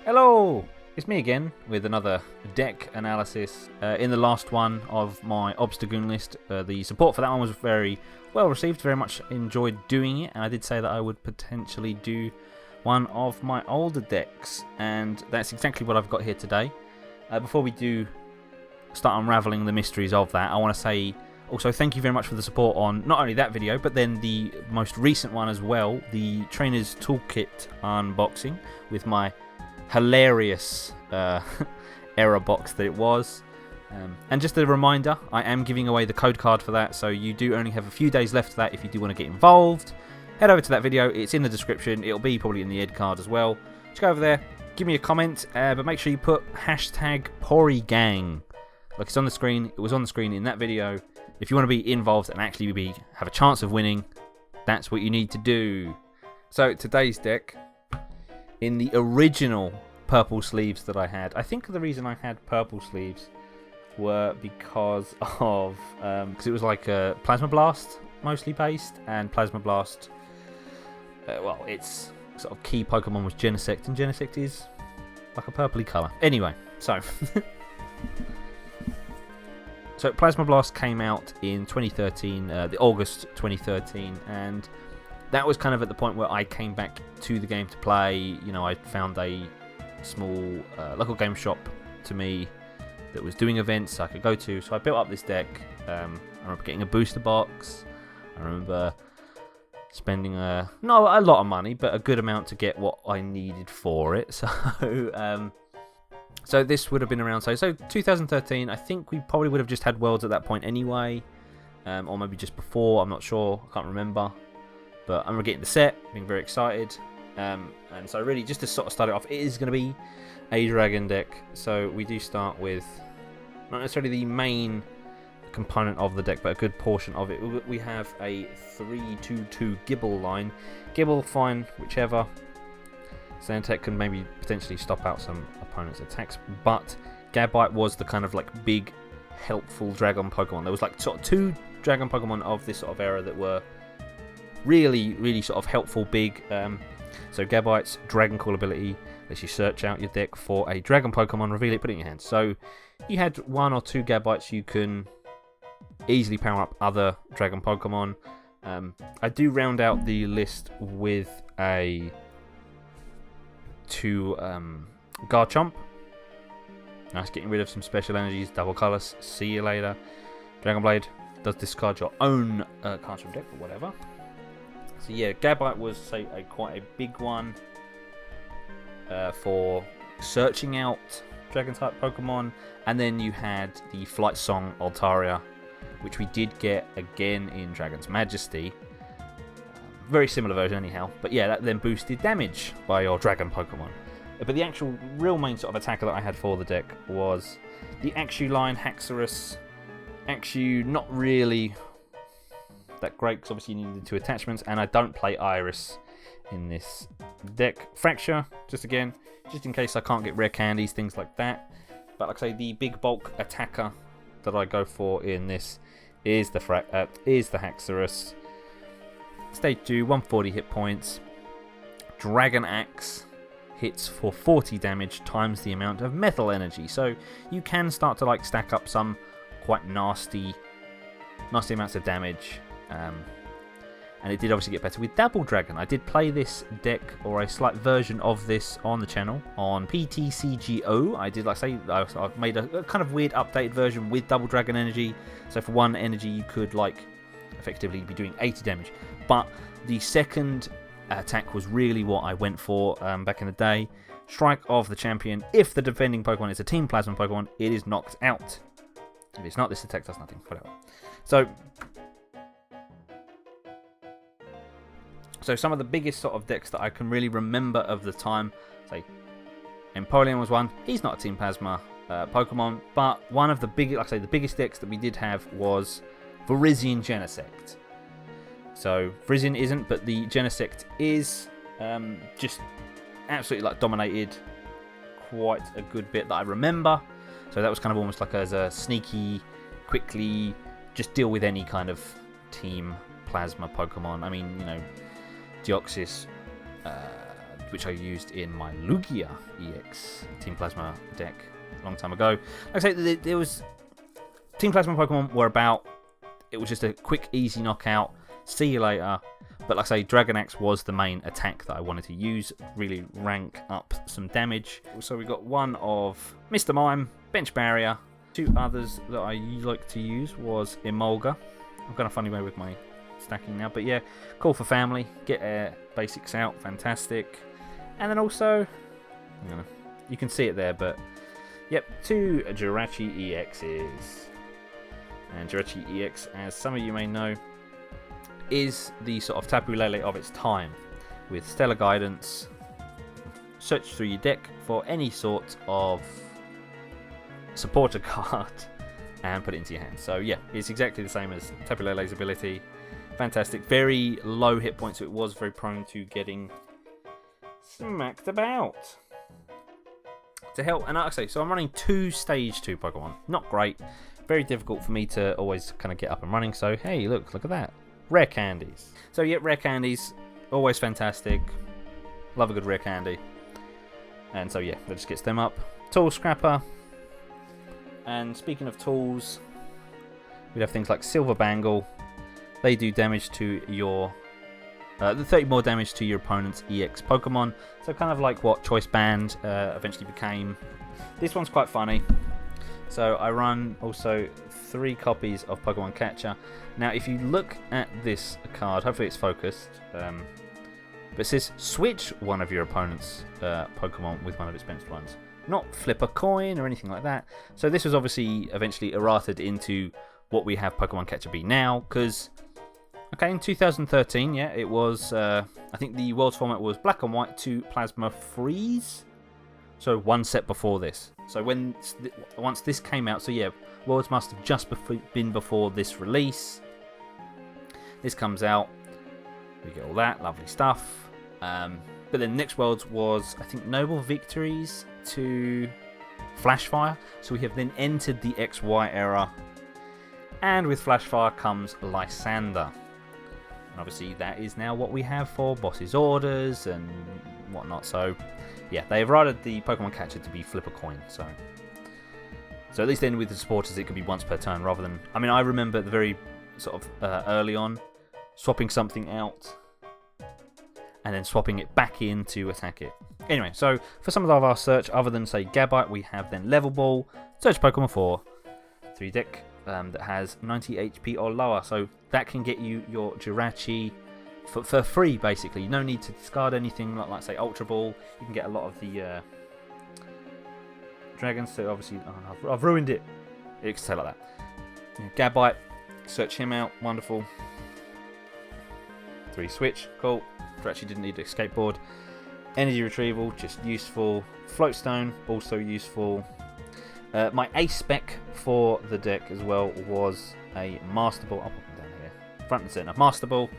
Hello! It's me again with another deck analysis. In the last one of my Obstagoon list, the support for that one was very well received, very much enjoyed doing it, and I did say that I would potentially do one of my older decks, and that's exactly what I've got here today. Before we do start unraveling the mysteries of that, I want to say also thank you very much for the support on not only that video, but then the most recent one as well, the Trainer's Toolkit unboxing with my hilarious error box that it was. And just a reminder, I am giving away the code card for that, so you do only have a few days left of that if you do want to get involved. Head over to that video, it's in the description, it'll be probably in the ed card as well. Just go over there, give me a comment, but make sure you put hashtag PoriGang. Like it's on the screen, it was on the screen in that video. If you want to be involved and actually have a chance of winning, that's what you need to do. So today's deck, in the original purple sleeves that I had, I think the reason I had purple sleeves were because of because it was like a Plasma Blast mostly based, and Plasma Blast, well, its sort of key Pokemon was Genesect, and Genesect is like a purpley colour. Anyway, so so Plasma Blast came out in 2013, the August 2013, and that was kind of at the point where I came back to the game to play. You know, I found a small local game shop to me that was doing events I could go to, so I built up this deck. I remember getting a booster box. I remember spending not a lot of money, but a good amount to get what I needed for it. So this would have been around, so 2013. I think we probably would have just had Worlds at that point anyway, or maybe just before. I'm not sure. I can't remember. But I'm getting the set, being very excited. And so really, just to sort of start it off, it is going to be a dragon deck. So we do start with not necessarily the main component of the deck, but a good portion of it. We have a 3-2-2 Gible line. Gible, fine, whichever. Sandtech can maybe potentially stop out some opponents' attacks, but Gabite was the kind of like big, helpful dragon Pokemon. There was like sort of two dragon Pokemon of this sort of era that were really sort of helpful, big. So Gabite's Dragon Call ability lets you search out your deck for a dragon Pokemon, reveal it, put it in your hand. So you had one or two Gabites, you can easily power up other dragon Pokemon. I do round out the list with a 2 Garchomp. Nice, getting rid of some special energies, double colours, see you later. Dragon Blade does discard your own cards from deck or whatever. So yeah, Gabite was, say, quite a big one for searching out Dragon-type Pokemon. And then you had the Flight Song Altaria, which we did get again in Dragon's Majesty. Very similar version anyhow. But yeah, that then boosted damage by your Dragon Pokemon. But the actual, real main sort of attacker that I had for the deck was the Axew line, Haxorus. Axew, not really that great, because obviously you needed 2 attachments, and I don't play Iris in this deck. Fracture, just in case I can't get rare candies, things like that. But like I say, the big bulk attacker that I go for in this is the Haxorus. Stage 2, 140 hit points. Dragon Axe hits for 40 damage times the amount of metal energy. So you can start to like stack up some quite nasty amounts of damage. And it did obviously get better with Double Dragon. I did play this deck, or a slight version of this, on the channel on PTCGO. I did, like I say, I've made a kind of weird updated version with Double Dragon energy. So for 1 energy you could like effectively be doing 80 damage. But the second attack was really what I went for back in the day. Strike of the champion. If the defending Pokemon is a Team Plasma Pokemon, it is knocked out. If it's not, this attack does nothing. Whatever. So some of the biggest sort of decks that I can really remember of the time, say Empoleon was one. He's not a Team Plasma Pokemon, but one of the the biggest decks that we did have was Virizion Genesect. So Virizion isn't, but the Genesect is just absolutely like dominated quite a good bit that I remember. So that was kind of almost like as a sneaky, quickly just deal with any kind of Team Plasma Pokemon. I mean, you know, Deoxys, which I used in my Lugia EX Team Plasma deck a long time ago. Like I say, there was Team Plasma Pokemon were about. It was just a quick, easy knockout. See you later. But like I say, Dragonax was the main attack that I wanted to use, really rank up some damage. So we got one of Mr. Mime, Bench Barrier. Two others that I like to use was Emolga. I've got a funny way with my stacking now, but yeah, Call for Family, get basics out, fantastic. And then also, you can see it there, but yep, two Jirachi EXs. And Jirachi EX, as some of you may know, is the sort of Tapu Lele of its time, with Stellar Guidance. Search through your deck for any sort of supporter card and put it into your hand. So yeah, it's exactly the same as Tapu Lele's ability. Fantastic. Very low hit points, so it was very prone to getting smacked about. To help, and like I say, so I'm running 2 Stage 2 Pokemon. Not great. Very difficult for me to always kind of get up and running. So hey, look at that. Rare candies. So yeah, rare candies, always fantastic. Love a good rare candy. And so yeah, that just gets them up. Tool Scrapper. And speaking of tools, we have things like Silver Bangle. They do damage to your 30 more damage to your opponent's EX Pokemon. So kind of like what Choice Band eventually became. This one's quite funny. So I run also 3 copies of Pokemon Catcher. Now if you look at this card, hopefully it's focused, but it says switch one of your opponent's Pokemon with one of its benched ones. Not flip a coin or anything like that. So this was obviously eventually errated into what we have Pokemon Catcher be now, because okay, in 2013, yeah, it was, I think the World's format was Black and White to Plasma Freeze. So one set before this. So once this came out, so yeah, Worlds must have just been before this release. This comes out, we get all that lovely stuff. But then next Worlds was, I think, Noble Victories to Flashfire. So we have then entered the XY era, and with Flashfire comes Lysander. And obviously that is now what we have for Boss's Orders and whatnot. So yeah, they've rated the Pokemon Catcher to be flip a coin. So at least then with the supporters it could be once per turn rather than... I mean, I remember the very sort of early on swapping something out and then swapping it back in to attack it. Anyway, so for some of our search, other than say Gabite, we have then Level Ball, search Pokemon for 3 deck that has 90 HP or lower. So that can get you your Jirachi for free, basically. No need to discard anything like say Ultra Ball. You can get a lot of the dragons. So obviously, I've ruined it. You can say like that. Yeah, Gabite, search him out. Wonderful. 3 switch, cool. Actually didn't need to escape board. Energy retrieval, just useful. Floatstone, also useful. My ace spec for the deck as well was a Master Ball. I'll put them down here. Front and center. Master Ball.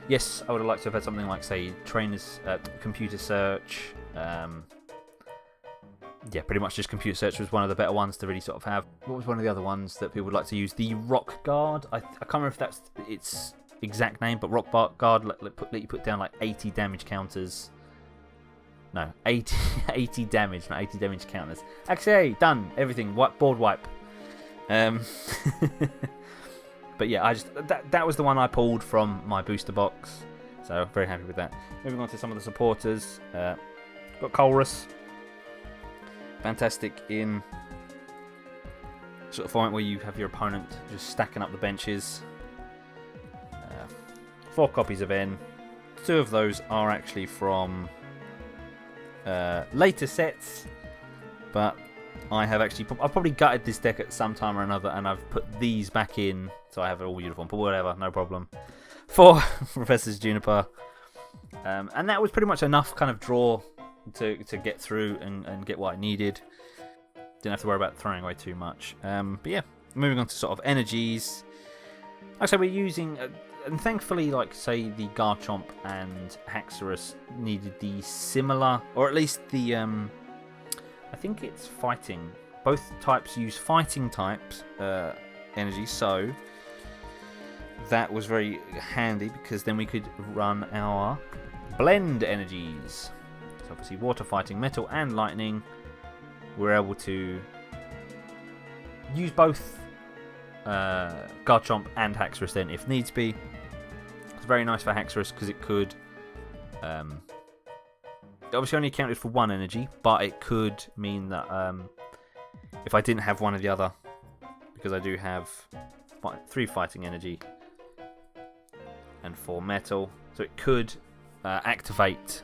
Yes, I would have liked to have had something like, say, Trainer's Computer Search. Yeah, pretty much just Computer Search was one of the better ones to really sort of have. What was one of the other ones that people would like to use? The Rock Guard. I can't remember if that's its exact name, but Rock Guard let you put down like 80 damage counters. No, 80 damage, not 80 damage counters. Actually, done. Everything. Board wipe. But yeah, that was the one I pulled from my booster box. So very happy with that. Moving on to some of the supporters. Got Colress. Fantastic in sort of format where you have your opponent just stacking up the benches. 4 copies of N. 2 of those are actually from later sets, but I've probably gutted this deck at some time or another, and I've put these back in, so I have it all uniform. But whatever, no problem. 4 Professor's Juniper, and that was pretty much enough kind of draw to get through and get what I needed. Didn't have to worry about throwing away too much. But yeah, moving on to sort of energies. Like I said, we're using. And thankfully, like, say, the Garchomp and Haxorus needed the similar, or at least the, I think it's fighting. Both types use fighting types energy, so that was very handy because then we could run our blend energies. So obviously water fighting metal and lightning. We're able to use both Garchomp and Haxorus then if needs be. It's very nice for Haxorus because it could obviously only accounted for one energy, but it could mean that if I didn't have one or the other, because I do have 3 fighting energy and 4 metal, so it could activate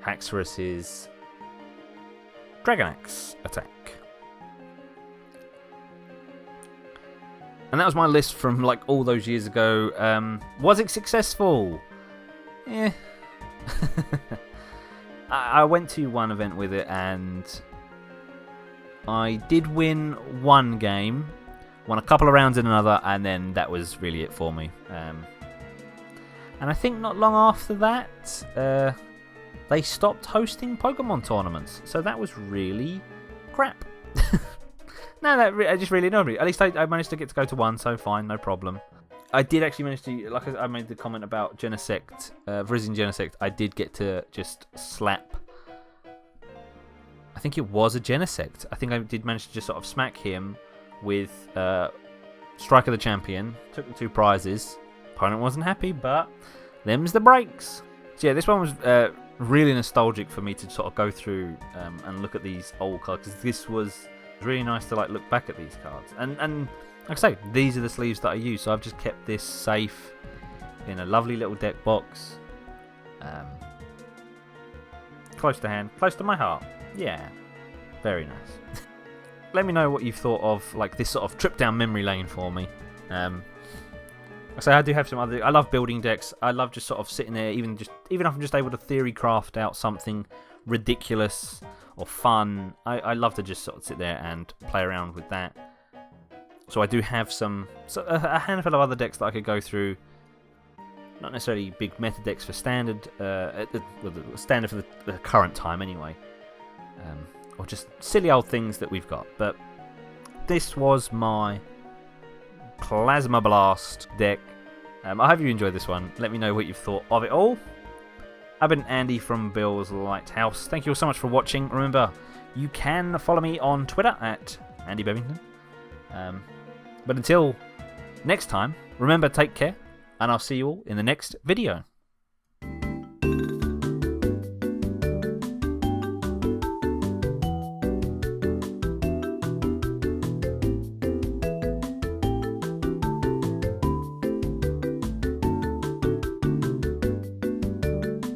Haxorus's Dragonax attack. And that was my list from like all those years ago. Was it successful? Yeah. I went to one event with it and I did win one game, won a couple of rounds in another, and then that was really it for me. And I think not long after that, they stopped hosting Pokemon tournaments, so that was really crap. No, that just really annoyed me. At least I managed to get to go to one, so fine, no problem. I did actually manage to, like I made the comment about Genesect, Virizion Genesect, I did get to just slap, I think it was a Genesect. I think I did manage to just sort of smack him with Strike of the Champion, took the 2 prizes. Opponent wasn't happy, but them's the breaks. So yeah, this one was really nostalgic for me to sort of go through and look at these old cards, because this was really nice to like look back at these cards. And like I say, these are the sleeves that I use, so I've just kept this safe in a lovely little deck box. Close to hand, close to my heart. Yeah, very nice. Let me know what you've thought of like this sort of trip down memory lane for me. So I do have some other. I love building decks. I love just sort of sitting there, even if I'm just able to theory craft out something ridiculous or fun. I love to just sort of sit there and play around with that. So I do have a handful of other decks that I could go through. Not necessarily big meta decks for standard, standard for the current time anyway, or just silly old things that we've got. But this was my Plasma Blast deck. I hope you enjoyed this one. Let me know what you've thought of it all. I've been Andy from Bill's Lighthouse. Thank you all so much for watching. Remember, you can follow me on Twitter at Andy Bevington. But until next time, remember, take care, and I'll see you all in the next video.